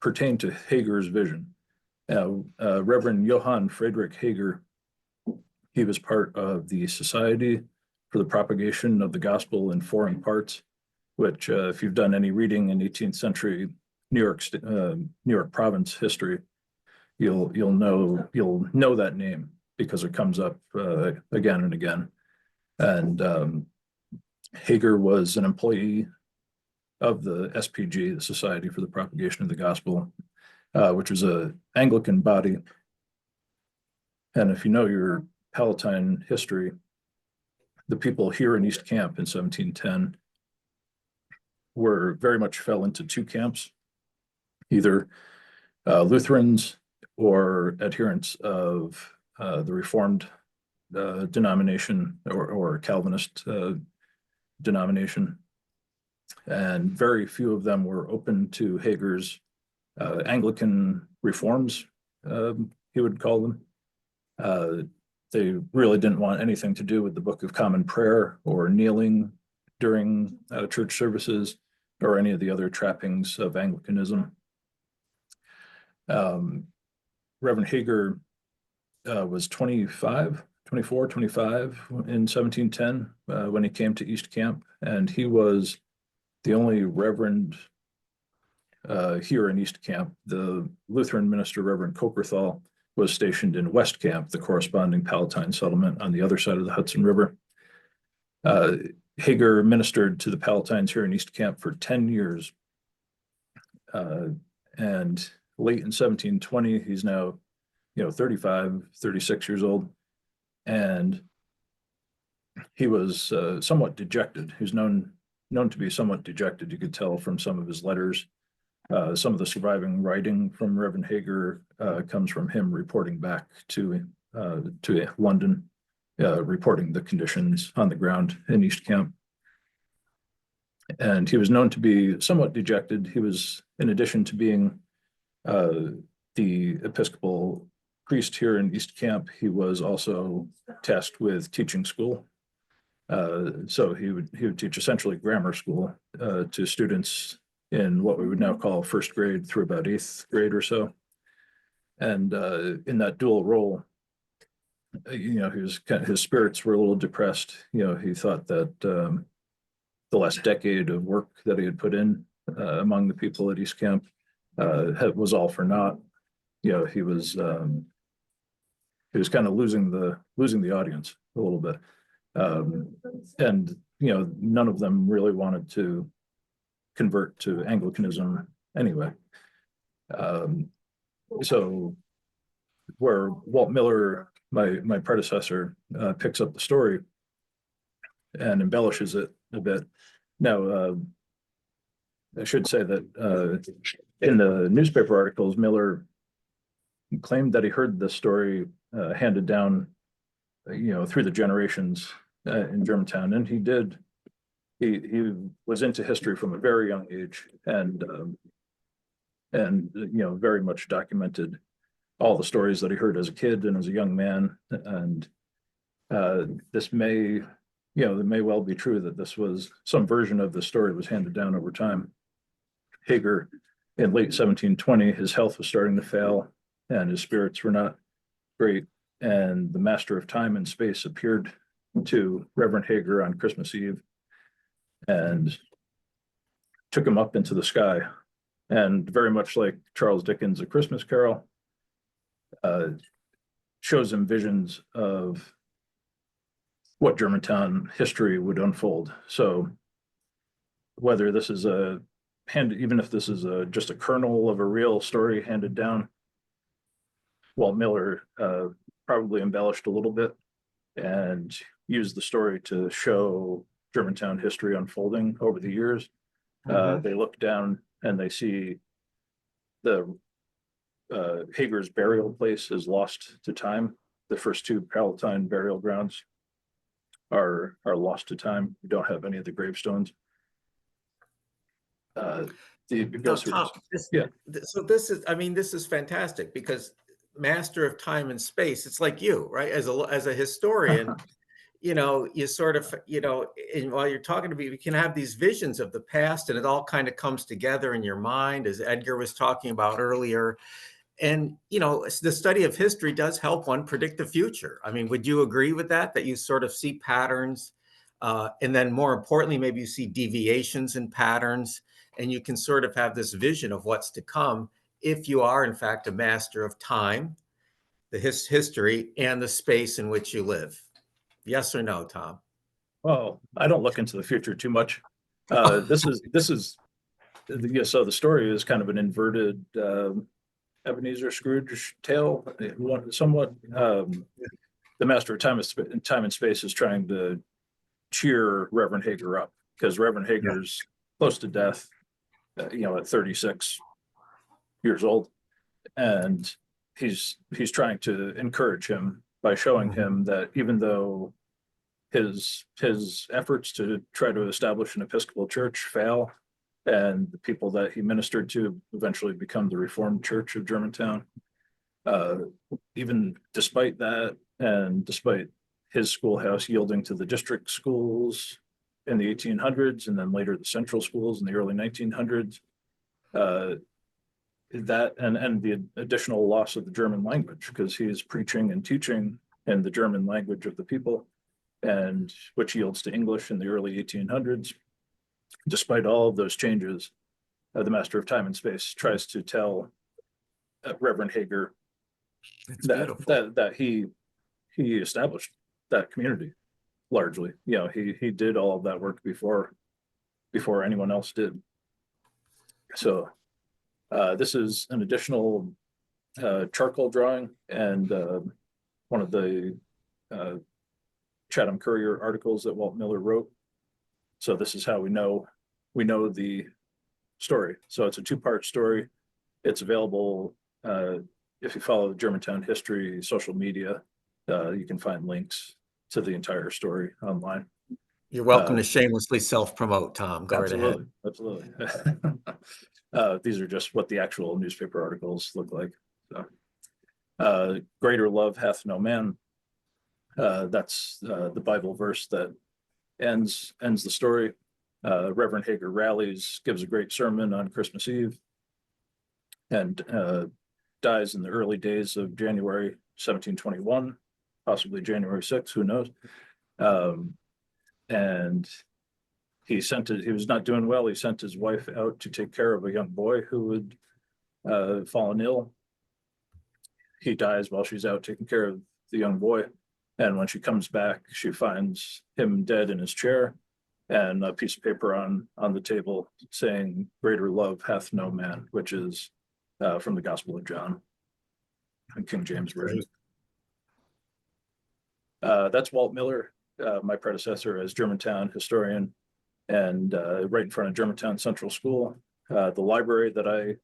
pertained to Hager's vision. Reverend Johann Friedrich Hager, he was part of the Society for the Propagation of the Gospel in Foreign Parts, which, if you've done any reading in 18th century New York province history, you'll know that name because it comes up again and again. And Hager was an employee of the SPG, the Society for the Propagation of the Gospel, which was an Anglican body. And if you know your Palatine history, the people here in East Camp in 1710 were very much fell into two camps, either Lutherans or adherents of the Reformed denomination or Calvinist denomination. And very few of them were open to Hager's Anglican reforms, he would call them. They really didn't want anything to do with the Book of Common Prayer or kneeling during church services or any of the other trappings of Anglicanism. Reverend Hager was 24, 25 in 1710 when he came to East Camp, and he was the only reverend here in East Camp. The Lutheran minister, Reverend Cokerthal, was stationed in West Camp, the corresponding Palatine settlement on the other side of the Hudson River. Hager ministered to the Palatines here in East Camp for 10 years. And late in 1720, he's now, 35, 36 years old. And he was somewhat dejected. He was known to be somewhat dejected. You could tell from some of his letters. Some of the surviving writing from Reverend Hager comes from him reporting back to London, reporting the conditions on the ground in East Camp. And he was known to be somewhat dejected. He was, in addition to being the Episcopal priest here in East Camp, he was also tasked with teaching school. So he would teach essentially grammar school to students in what we would now call first grade through about 8th grade or so. And in that dual role, his spirits were a little depressed. He thought that the last decade of work that he had put in among the people at East Camp was all for naught. He was kind of losing the audience a little bit. And, none of them really wanted to convert to Anglicanism anyway. So where Walt Miller, my predecessor, picks up the story and embellishes it a bit. Now, I should say that in the newspaper articles, Miller claimed that he heard this story handed down, through the generations in Germantown, and he did. He was into history from a very young age, and very much documented all the stories that he heard as a kid and as a young man. And this may it may well be true that this was some version of the story was handed down over time. Hager, in late 1720, his health was starting to fail and his spirits were not great. And the master of time and space appeared to Reverend Hager on Christmas Eve and took him up into the sky. And very much like Charles Dickens' A Christmas Carol, shows him visions of what Germantown history would unfold. So whether this is even if this is just a kernel of a real story handed down, Walt Miller probably embellished a little bit and used the story to show Germantown history unfolding over the years. They look down and they see the Hager's burial place is lost to time. The first two Palatine burial grounds are lost to time. We don't have any of the gravestones. Tom, so this is fantastic, because master of time and space, it's like you, right? As a historian, you sort of, and while you're talking to me, you can have these visions of the past and it all kind of comes together in your mind, as Edgar was talking about earlier. And, the study of history does help one predict the future. I mean, would you agree with that you sort of see patterns, and then more importantly, maybe you see deviations in patterns, and you can sort of have this vision of what's to come if you are, in fact, a master of time, the history, and the space in which you live? Yes or no, Tom? Well, I don't look into the future too much. This is so the story is kind of an inverted Ebenezer Scrooge tale, somewhat. The master of time and space is trying to cheer Reverend Hager up, because Reverend Hager's close to death, at 36 years old, and he's trying to encourage him by showing him that even though his efforts to try to establish an Episcopal church fail, and the people that he ministered to eventually become the Reformed Church of Germantown, even despite that, and despite his schoolhouse yielding to the district schools in the 1800s, and then later the central schools in the early 1900s, that and the additional loss of the German language, because he is preaching and teaching in the German language of the people, and which yields to English in the early 1800s. Despite all of those changes, the master of time and space tries to tell Reverend Hager that he established that community largely. He did all of that work before anyone else did. So this is an additional charcoal drawing, and one of the Chatham Courier articles that Walt Miller wrote. So this is how we know the story. So it's a two-part story. It's available if you follow the Germantown history social media. You can find links to the entire story online. You're welcome to shamelessly self-promote, Tom. Go right ahead. Absolutely. These are just what the actual newspaper articles look like. So, greater love hath no man. That's the Bible verse that ends the story. Reverend Hager rallies, gives a great sermon on Christmas Eve, and dies in the early days of January 1721, possibly January 6th, who knows. And he was not doing well. He sent his wife out to take care of a young boy who had fallen ill. He dies while she's out taking care of the young boy. And when she comes back, she finds him dead in his chair and a piece of paper on the table saying, "Greater love hath no man," which is from the Gospel of John, in King James Version. That's Walt Miller, my predecessor as Germantown historian, and right in front of Germantown Central School. The library that I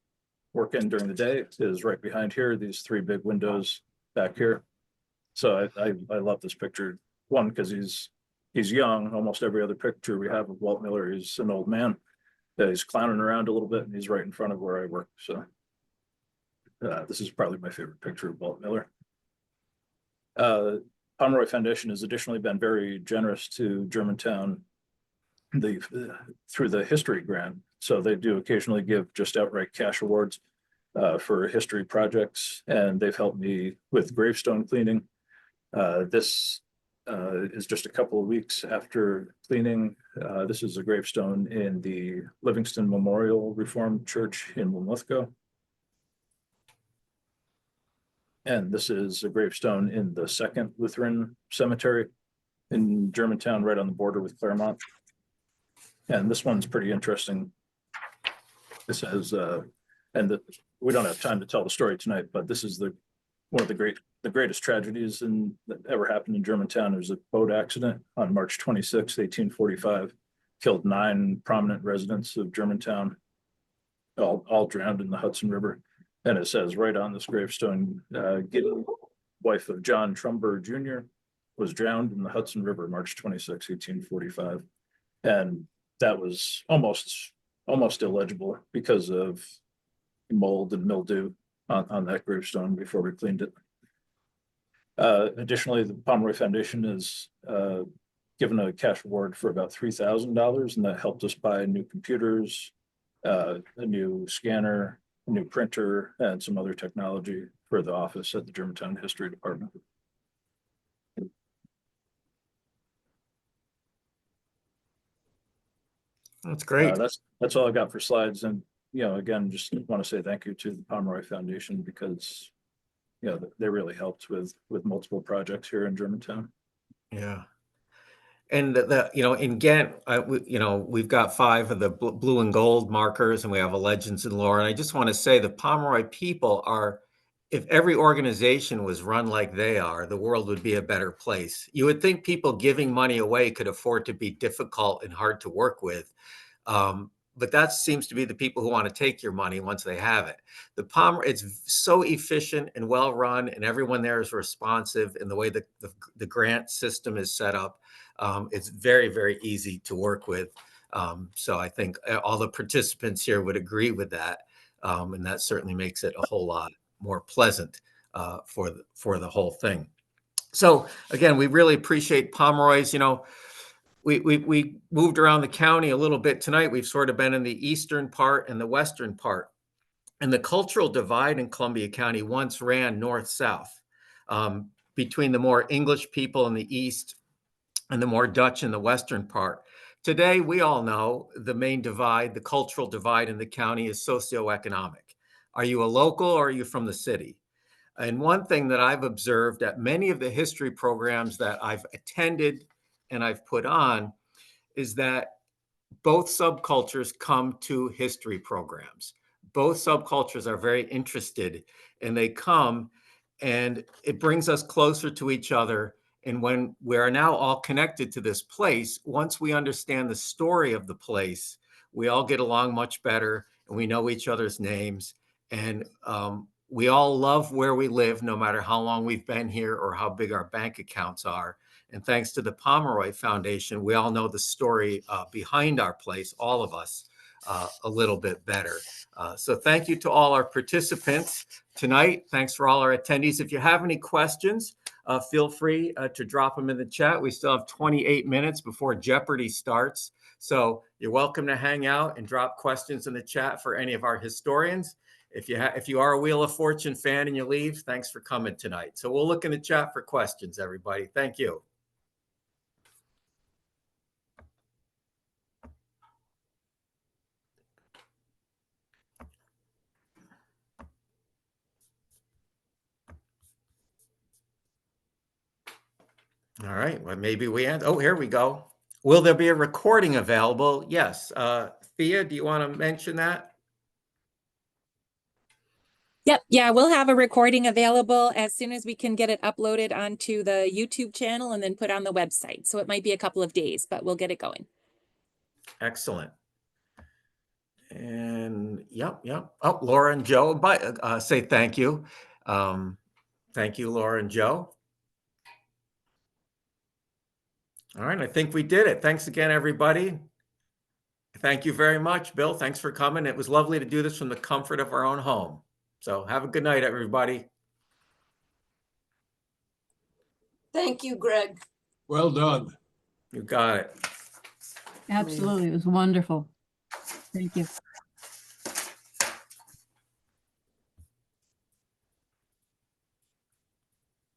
work in during the day is right behind here, these three big windows back here. So I love this picture. One, because he's young. Almost every other picture we have of Walt Miller, he's an old man. He's clowning around a little bit, and he's right in front of where I work. So this is probably my favorite picture of Walt Miller. Pomeroy Foundation has additionally been very generous to Germantown through the history grant. So they do occasionally give just outright cash awards for history projects, and they've helped me with gravestone cleaning. This is just a couple of weeks after cleaning. This is a gravestone in the Livingston Memorial Reformed Church in Linlithgow. And this is a gravestone in the Second Lutheran Cemetery in Germantown, right on the border with Claremont. And this one's pretty interesting. This has, we don't have time to tell the story tonight, but this is one of the greatest tragedies that ever happened in Germantown. There was a boat accident on March 26, 1845, killed 9 prominent residents of Germantown, all drowned in the Hudson River. And it says right on this gravestone, Gideon, wife of John Trumber Jr., was drowned in the Hudson River, March 26, 1845. And that was almost illegible because of mold and mildew on that gravestone before we cleaned it. Additionally, the Pomeroy Foundation has given a cash award for about $3,000, and that helped us buy new computers, a new scanner, a new printer, and some other technology for the office at the Germantown History Department. That's great. That's all I got for slides. And, again, just want to say thank you to the Pomeroy Foundation because, they really helped with multiple projects here in Germantown. Yeah. And in Ghent, we've got 5 of the blue and gold markers, and we have a Legends and Lore. And I just want to say the Pomeroy people if every organization was run like they are, the world would be a better place. You would think people giving money away could afford to be difficult and hard to work with. But that seems to be the people who want to take your money once they have it. It's so efficient and well run, and everyone there is responsive in the way the grant system is set up. It's very, very easy to work with. So I think all the participants here would agree with that. And that certainly makes it a whole lot more pleasant for the whole thing. So again, we really appreciate Pomeroy's. We moved around the county a little bit tonight. We've sort of been in the eastern part and the western part. And the cultural divide in Columbia County once ran north-south between the more English people in the east and the more Dutch in the western part. Today, we all know the main divide, the cultural divide in the county is socioeconomic. Are you a local or are you from the city? And one thing that I've observed at many of the history programs that I've attended and I've put on is that both subcultures come to history programs. Both subcultures are very interested, and they come, and it brings us closer to each other. And when we are now all connected to this place, once we understand the story of the place, we all get along much better, and we know each other's names. And we all love where we live, no matter how long we've been here or how big our bank accounts are. And thanks to the Pomeroy Foundation, we all know the story behind our place, all of us, a little bit better. So thank you to all our participants tonight. Thanks for all our attendees. If you have any questions, feel free to drop them in the chat. We still have 28 minutes before Jeopardy starts. So you're welcome to hang out and drop questions in the chat for any of our historians. If you are a Wheel of Fortune fan and you leave, thanks for coming tonight. So we'll look in the chat for questions, everybody. Thank you. All right, well, maybe we end. Oh, here we go. Will there be a recording available? Yes. Thea, do you want to mention that? Yep, yeah, we'll have a recording available as soon as we can get it uploaded onto the YouTube channel and then put on the website. So it might be a couple of days, but we'll get it going. Excellent. And yep. Oh, Laura and Joe, say thank you. Thank you, Laura and Joe. All right, I think we did it. Thanks again, everybody. Thank you very much, Bill. Thanks for coming. It was lovely to do this from the comfort of our own home. So have a good night, everybody. Thank you, Greg. Well done. You got it. Absolutely. It was wonderful. Thank you.